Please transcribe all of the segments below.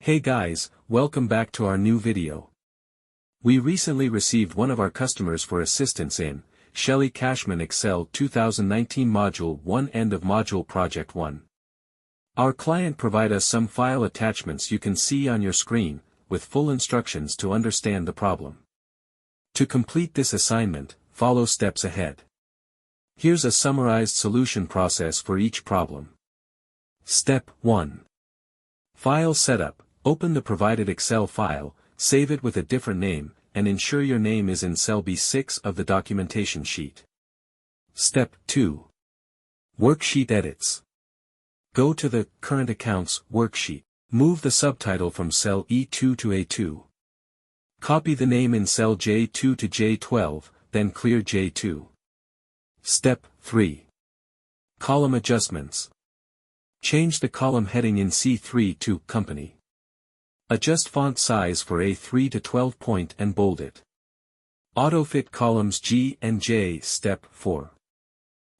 Hey guys, welcome back to our new video. We recently received one of our customers for assistance in Shelly Cashman Excel 2019 Module 1 End of Module Project 1. Our client provide us some file attachments you can see on your screen, with full instructions to understand the problem. To complete this assignment, follow steps ahead. Here's a summarized solution process for each problem. Step 1. File setup. Open the provided Excel file, save it with a different name, and ensure your name is in cell B6 of the documentation sheet. Step 2. Worksheet edits. Go to the Current Accounts worksheet. Move the subtitle from cell E2 to A2. Copy the name in cell J2 to J12, then clear J2. Step 3. Column adjustments. Change the column heading in C3 to Company. Adjust font size for A3 to 12 point and bold it. Auto-fit columns G and J. Step 4.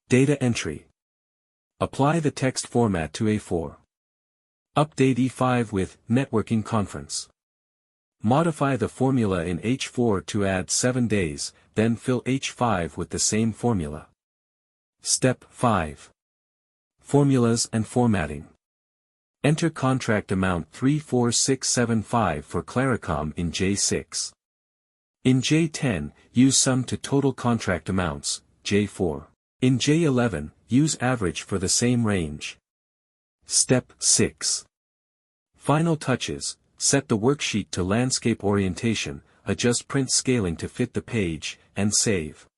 Data entry. Apply the text format to A4. Update E5 with Networking Conference. Modify the formula in H4 to add 7 days, then fill H5 with the same formula. Step 5. Formulas and formatting. Enter contract amount 34675 for Claricom in J6. In J10, use sum to total contract amounts, J4. In J11, use average for the same range. Step 6. Final touches. Set the worksheet to landscape orientation, adjust print scaling to fit the page, and save.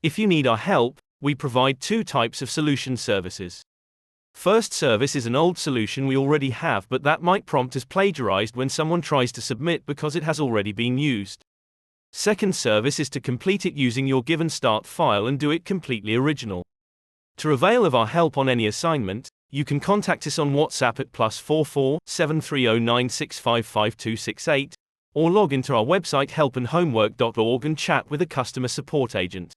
If you need our help, we provide two types of solution services. First service is an old solution we already have, but that might prompt as plagiarized when someone tries to submit because it has already been used. Second service is to complete it using your given start file and do it completely original. To avail of our help on any assignment, you can contact us on WhatsApp at +44 7309655268, or log into our website helpandhomework.org and chat with a customer support agent.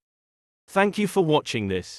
Thank you for watching this.